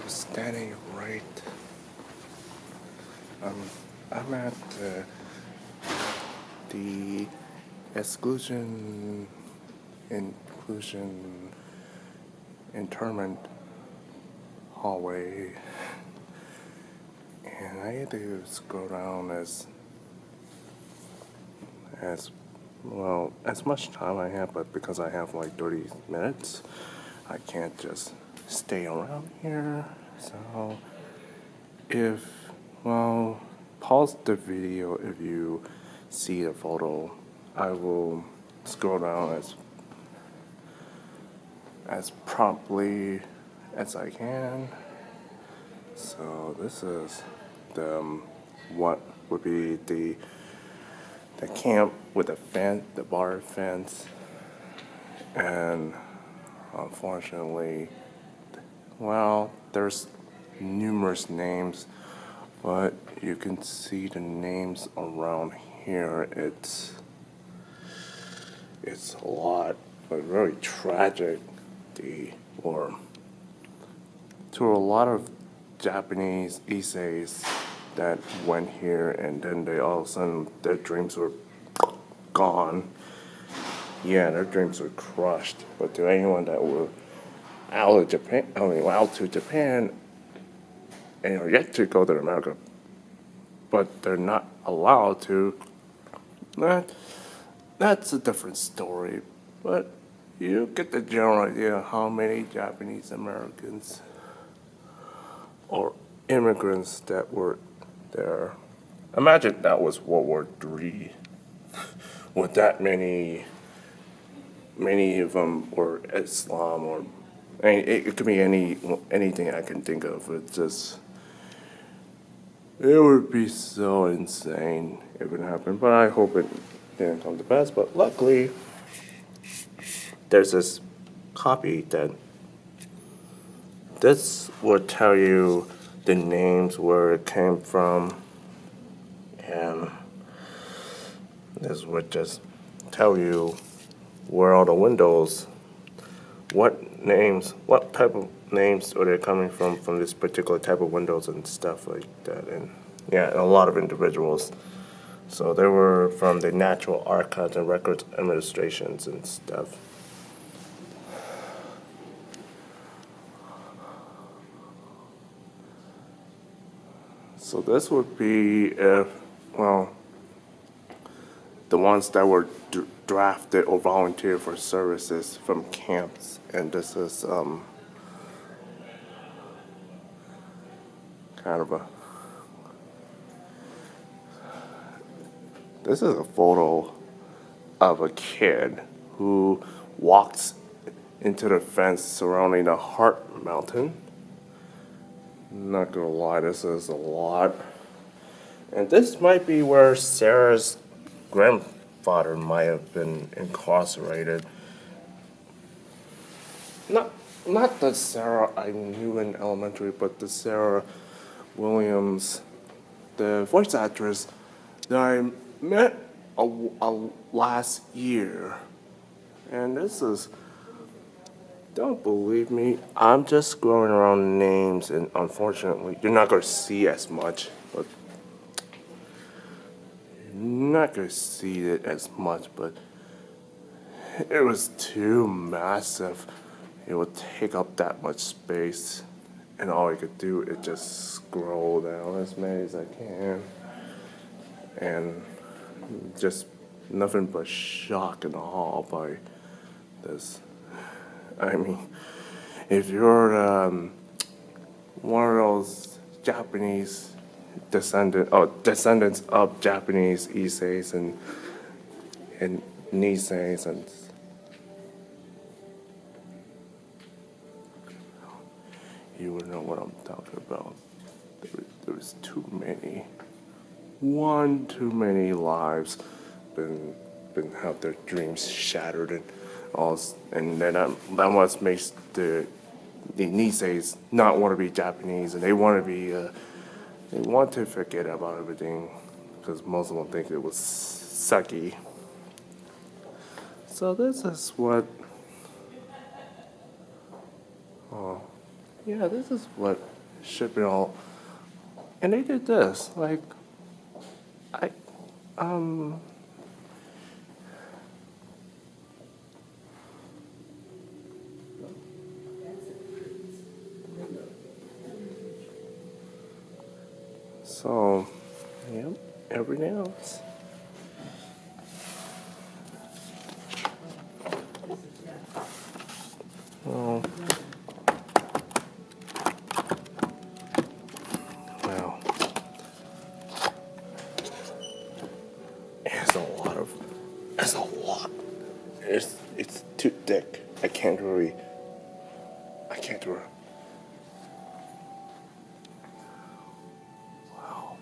standing right. I'm at the Exclusion, Inclusion, Internment hallway, and I had to scroll down as well as much time I have, but because I have like 30 minutes, I can't just stay around here. So pause the video if you see the photo. I will scroll down as promptly as I can. So this is what would be the camp with the bar fence, and unfortunately, there's numerous names, but you can see the names around here. It's a lot, but very tragic. To a lot of Japanese essays that went here, and then they all of a sudden their dreams were gone. Yeah, their dreams were crushed. But to anyone that were out to Japan and are yet to go to America, but they're not allowed to, that's a different story. But you get the general idea of how many Japanese Americans or immigrants that were there. Imagine that was World War III, with that many of them were Islam, or it could be anything I can think of. It would be so insane if it happened, but I hope it didn't come to pass. But luckily, there's this copy that this would tell you the names, where it came from, and this would just tell you where all the windows, what type of names are they coming from this particular type of windows and stuff like that. And yeah, a lot of individuals. So they were from the National Archives and Records Administrations and stuff. So this would be the ones that were drafted or volunteered for services from camps, and this is this is a photo of a kid who walks into the fence surrounding the Heart Mountain. Not gonna lie, this is a lot. And this might be where Sarah's grandfather might have been incarcerated. Not the Sarah I knew in elementary, but the Sarah Williams, the voice actress that I met last year. And this is, don't believe me, I'm just scrolling around names, and unfortunately, you're not going to see as much, but it was too massive. It would take up that much space, and all I could do is just scroll down as many as I can, and just nothing but shock and awe by this. I mean, if you're one of those Japanese descendants of Japanese Issei's and Nisei's, and you would know what I'm talking about. There was too many lives been have their dreams shattered, and all, and then that what makes the Nisei's not want to be Japanese, and they want to forget about everything, because most of them think it was sucky. So this is what yeah, this is what should be all. And they did this, like, I, um, so, yep, everything else. Well, well, it's a lot of, it's a lot. It's too thick. I can't do it. Wow.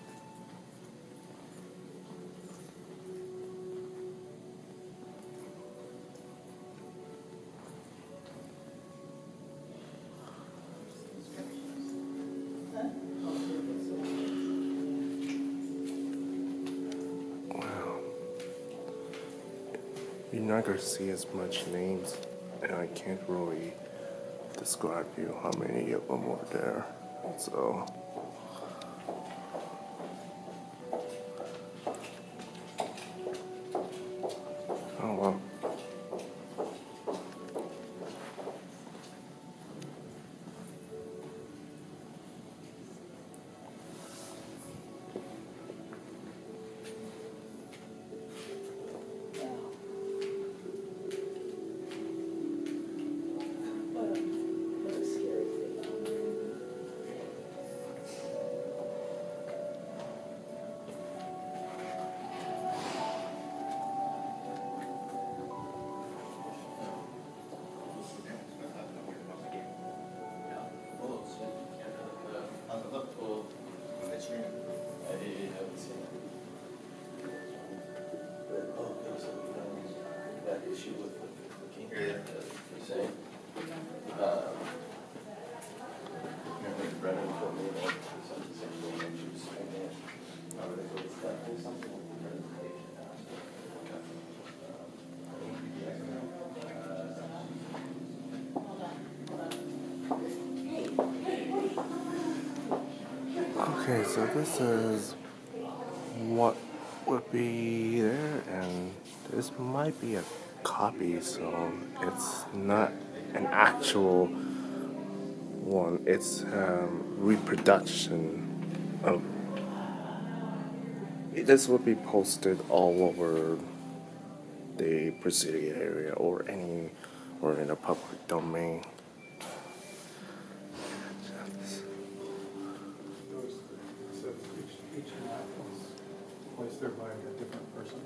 Wow. You're not gonna see as much names, and I can't really describe you how many of them were there. So, oh well. Okay, so this is what would be there, and this might be a copy, so it's not an actual one. It's reproduction of. This will be posted all over the Presidio area or in a public domain. So each map was placed there by a different person.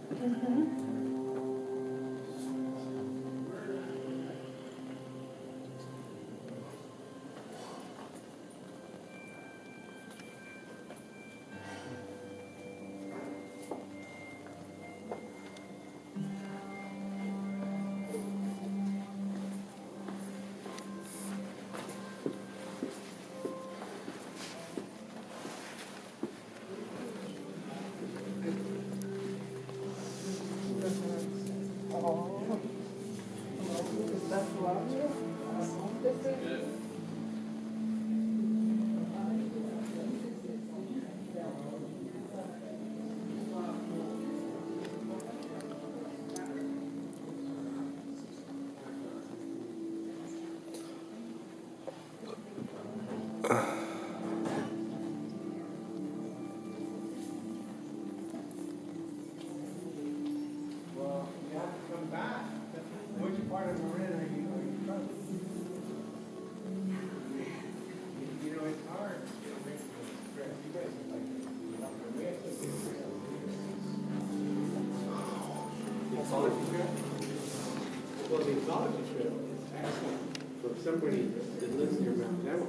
Well, the ecology trail is excellent for somebody that lives near Mount Demo.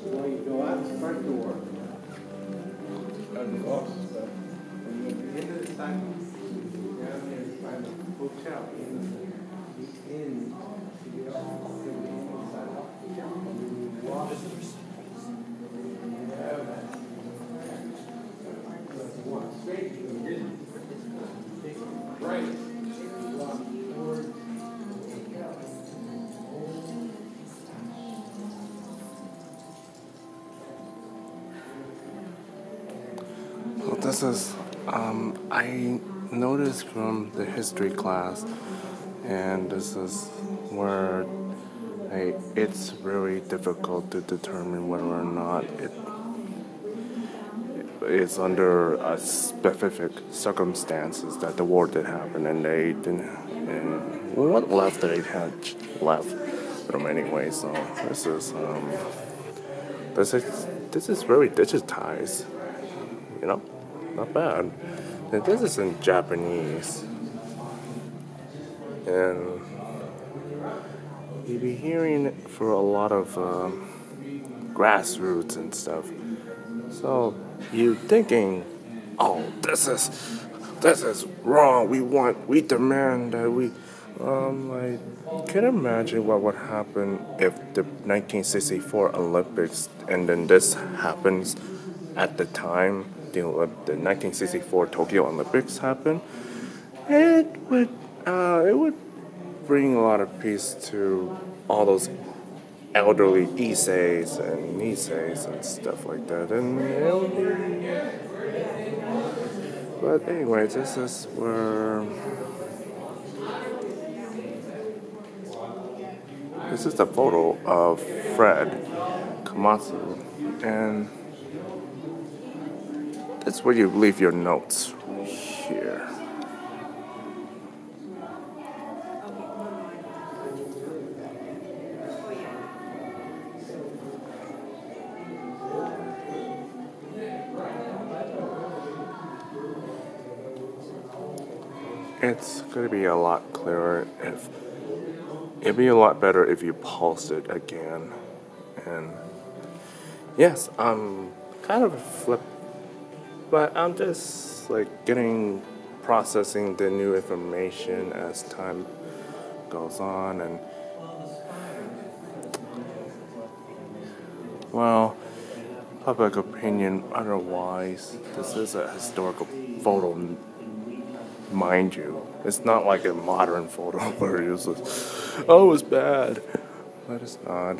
Well, you go out the front door, of the office, but when you get to the end of the sidewalk, down there by the hotel, in to the office, to the end of the sidewalk, and you walk. So if you walk straight, you go take right. You walk towards the hotel. this is, I noticed from the history class, and this is where it's really difficult to determine whether or not it's under specific circumstances that the war did happen, and they didn't. And what left they had left from anyway. So this is very digitized. You know, not bad. And this is in Japanese, and you'll be hearing it for a lot of grassroots and stuff. So you thinking, oh, this is wrong. We demand that we. I can imagine what would happen if the 1964 Olympics and then this happens at the time the 1964 Tokyo Olympics happened. It would bring a lot of peace to all those elderly Issei's and Nisei's and stuff like that. And it'll be. But anyway, this is where. This is the photo of Fred Komatsu. And that's where you leave your notes here. It's going to be a lot clearer if it'd be a lot better if you pulse it again. And yes, I'm kind of flip, but I'm just like processing the new information as time goes on. And well, public opinion otherwise, this is a historical photo. Mind you, it's not like a modern photo where it's like, oh, it's bad. But it's not.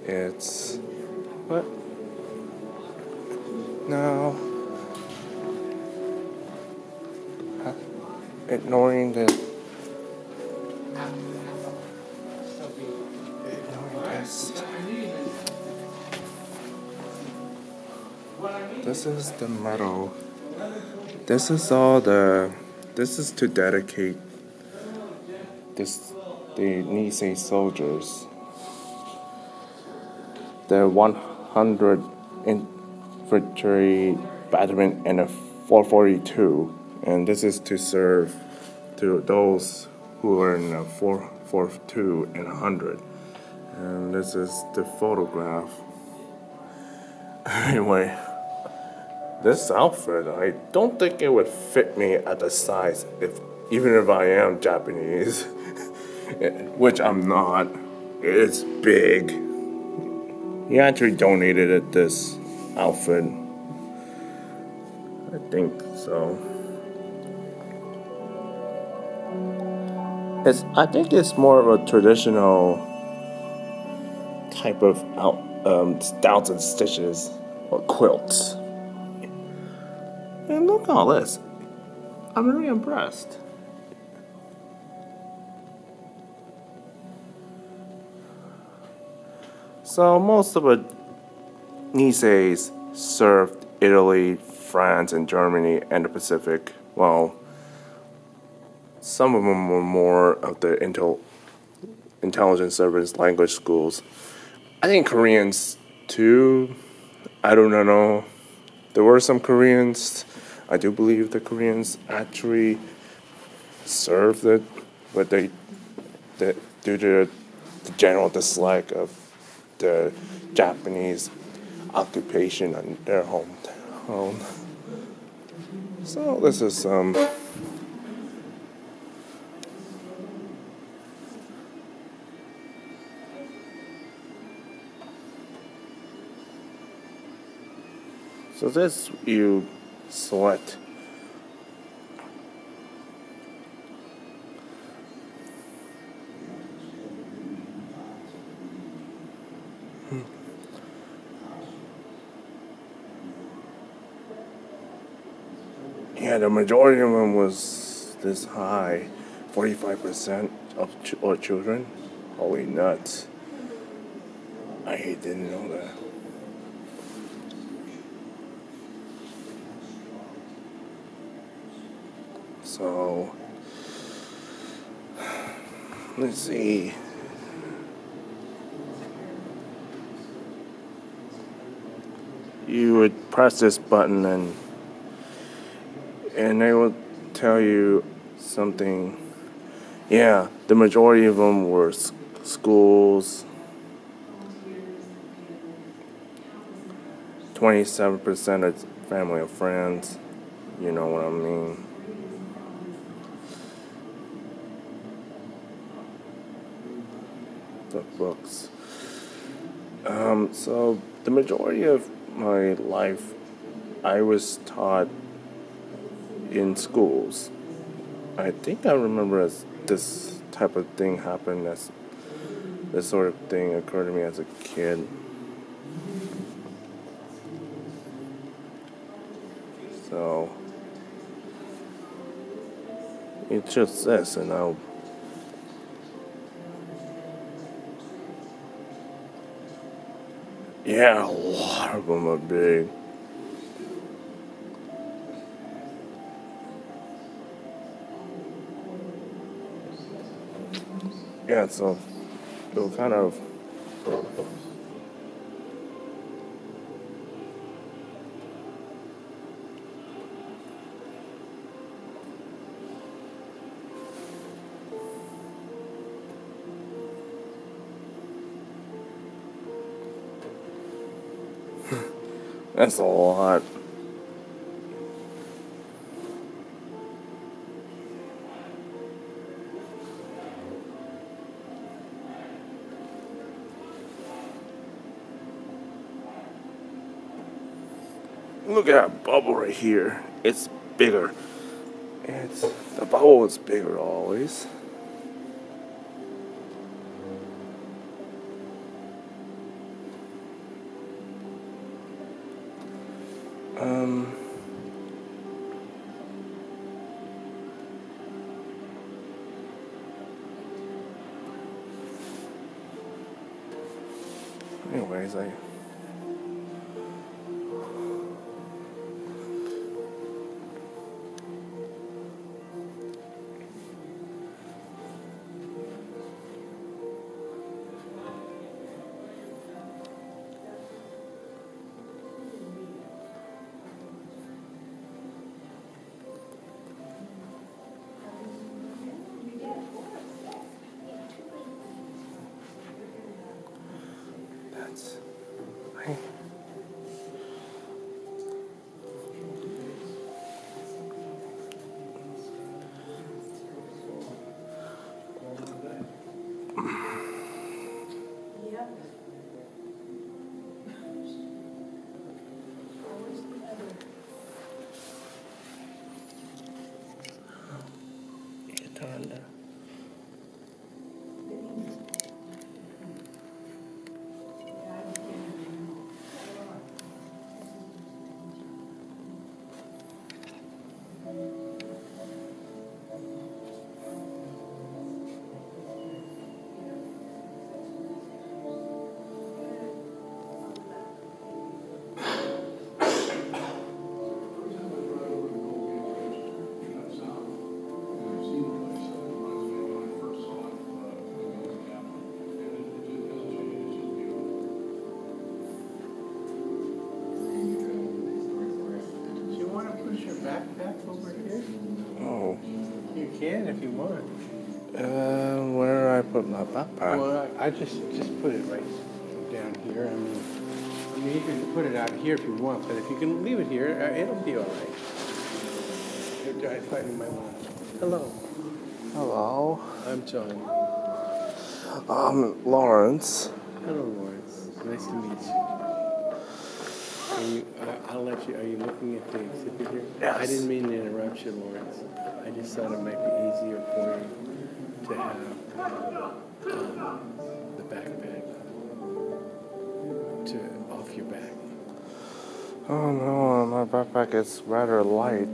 It's. But. Now. Ignoring this. This is the medal. This is all the. This is to dedicate the Nisei soldiers. The 100 Infantry Battalion and the 442, and this is to serve to those who are in the 442 and 100. And this is the photograph. Anyway. This outfit, I don't think it would fit me at the size even if I am Japanese, which I'm not. It's big. He actually donated it this outfit. I think so. I think it's more of a traditional type of stouts and stitches or quilts. And look at all this. I'm really impressed. So most of the Niseis served Italy, France, and Germany, and the Pacific. Well, some of them were more of the intelligence service language schools. I think Koreans too. I don't know. There were some Koreans. I do believe the Koreans actually served it, but due to the general dislike of the Japanese occupation on their hometown. So this is some. So this you select. Yeah, the majority of them was this high, 45% of all children. Holy nuts! I didn't know that. So let's see. You would press this button and they will tell you something. Yeah, the majority of them were schools. 27% of family or friends. You know what I mean. The books. So the majority of my life, I was taught in schools. I think I remember as this type of thing happened, as this sort of thing occurred to me as a kid. So it's just this, and I'll. Yeah, a lot of them are big. Yeah, so it'll kind of. That's a lot. Look at that bubble right here. It's bigger. The bubble is bigger always. Anyways, that's. Backpack over here? Oh. You can if you want. Where do I put my backpack? Well, I just put it right down here. I mean, you can put it out here if you want, but if you can leave it here, it'll be all right. I thought you might want to. Hello. Hello. I'm John. Lawrence. Hello, Lawrence. Nice to meet you. I'll let you. Are you looking at the exhibit here? Yes. I didn't mean to interrupt you, Lawrence. I just thought it might be easier for you to have the backpack off your back. Oh no, my backpack is rather light.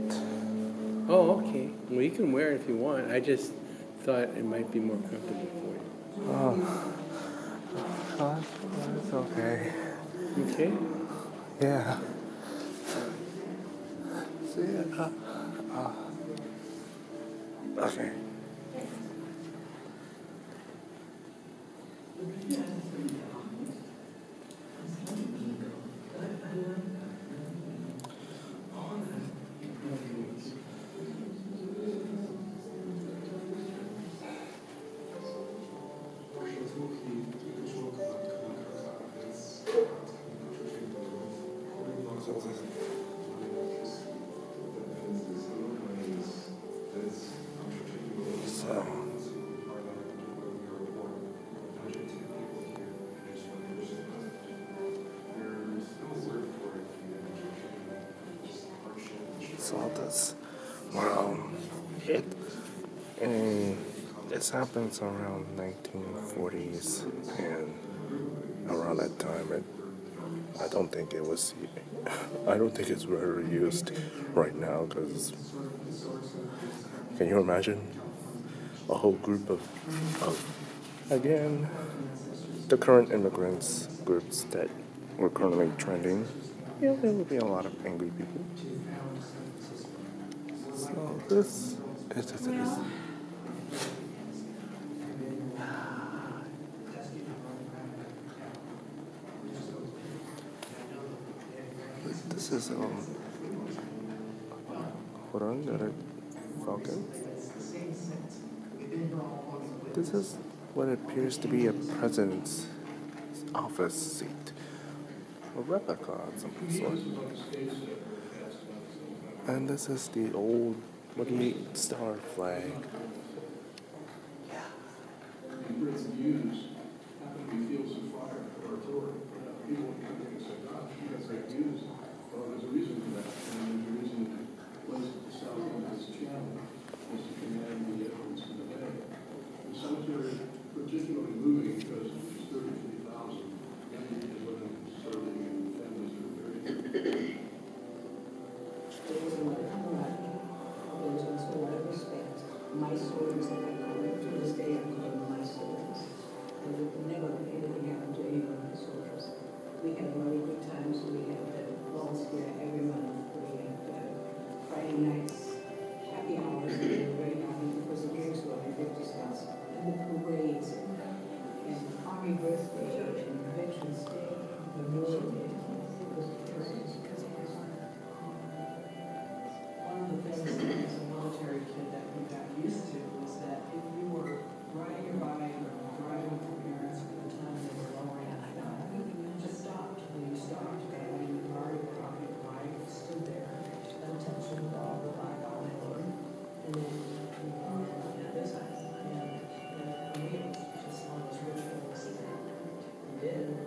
Oh, okay. Well, you can wear it if you want. I just thought it might be more comfortable for you. That's okay. Okay? Yeah. See, okay. So, so this, well, it, and this happens around 1940s, and around that time, I don't think it was, I don't think it's very used right now, because can you imagine a whole group of again, the current immigrants groups that were currently trending? Yeah, there would be a lot of angry people. So this is this is hold on, did I focus? This is what appears to be a president's office seat, a replica of some sort. And this is the old 28-star flag. My stories that I call it, to this day I call them my stories. And it would never let anything happen to any of my soldiers. We had really good times. We had balls here every month. We had Friday nights, happy hours, and we were very happy because the games were on 50 spots. And the parades, and Army Birthday, and Veterans Day, Memorial Day. It was one of the things that as a military kid that we got used to was that if you were riding your bike or driving with your parents at the time they were lowering, you just stopped. When you stopped, you got out of your car, your pocket, your bike, stood there, attention to all the black on it, and then you went on the other side. And for me, it was just one of those rituals that we did. And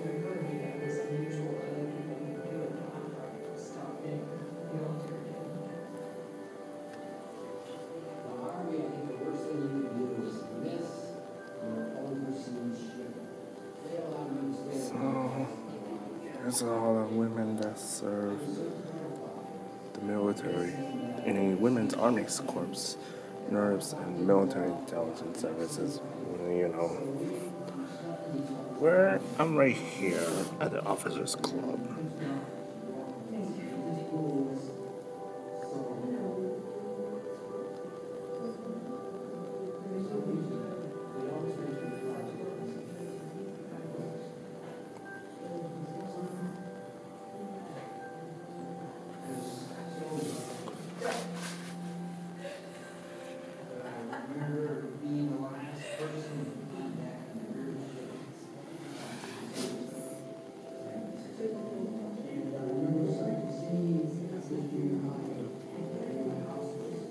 I heard me that was unusual that other people would do it, not stop being military. The Army, I think the worst thing you can do is miss or oversee shit. They allow you to stay. So there's all the women that serve the military in a women's army corps, nerves and military intelligence services. You know, where I'm right here at the Officers Club. Being the last person to be back in the rear And I remember sight to see after junior high, my house was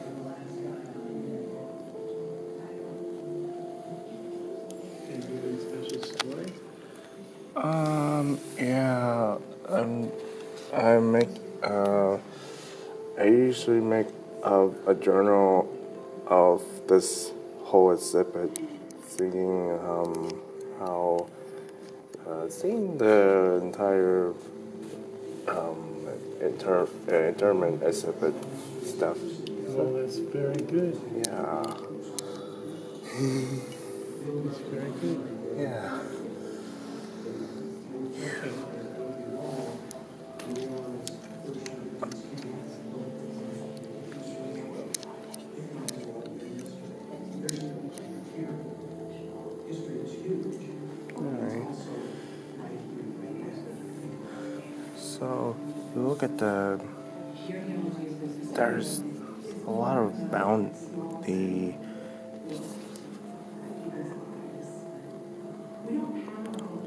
the last guy on Can you do any special story? Yeah, I make, I usually make a journal of this whole exhibit, seeing how seeing the entire internment exhibit stuff. Oh, that's very good. Yeah. That's very good. Yeah. Okay. Alright. So, you look at there's a lot of the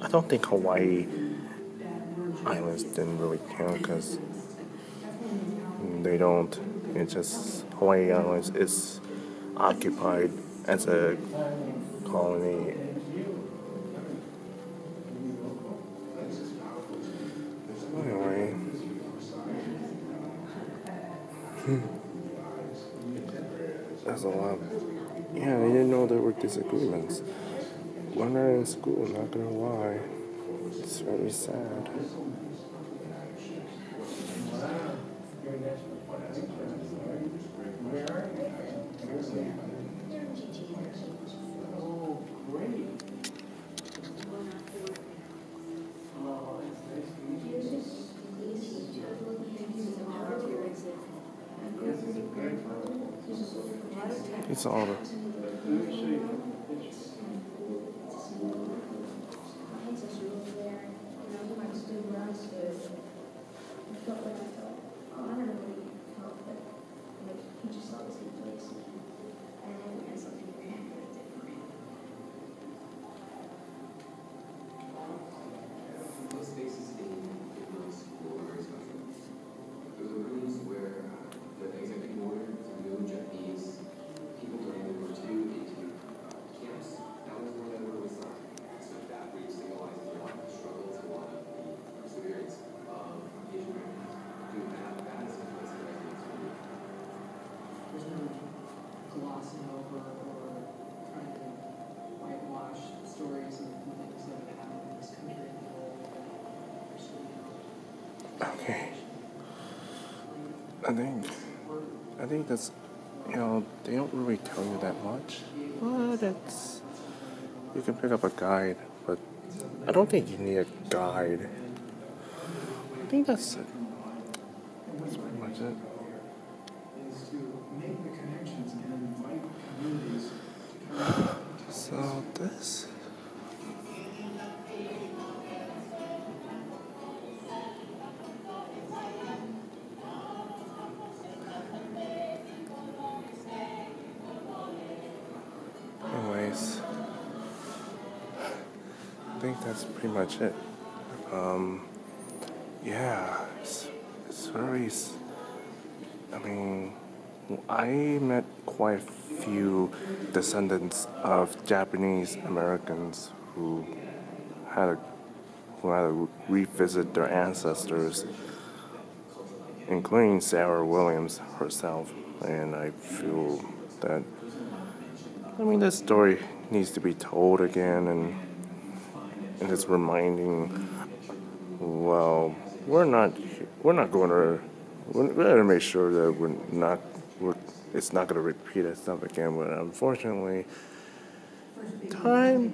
I don't think Hawaii Islands didn't really count because they don't. It's just Hawaii Islands is occupied as a colony. Anyway, that's a lot. Yeah, I didn't know there were disagreements. When they're in school, not gonna lie, it's very sad. It's all the Those spaces in those school are very special. Those are rooms where the executive order to move Japanese people during World War II into camps. That was where that order was signed. So that really symbolizes a lot of the struggles, a lot of the perseverance of Asian Americans. Dude, that is a place that resonates with me. There's no glossing over or trying to whitewash stories and things that have happened in this country. okay. I think that's, they don't really tell you that much, but you can pick up a guide, but I don't think you need a guide. I think that's it. That's pretty much it. Is to make the connections and invite communities to come. So this. Anyways, I think that's pretty much it. Yeah, it's very. I mean, I met quite a few descendants of Japanese Americans who had to revisit their ancestors, including Sarah Williams herself, and I feel that. I mean, this story needs to be told again, and it's reminding. Well, we're not going to. We're going to make sure that it's not going to repeat itself again. But unfortunately, time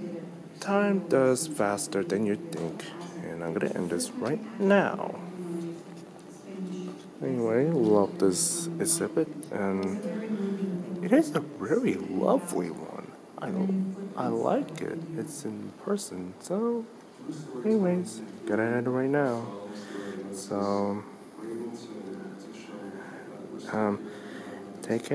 does faster than you think, and I'm going to end this right now. Anyway, love this exhibit, and it is a very lovely one. I like it. It's in person. So, anyways, gotta end it right now. So, take care.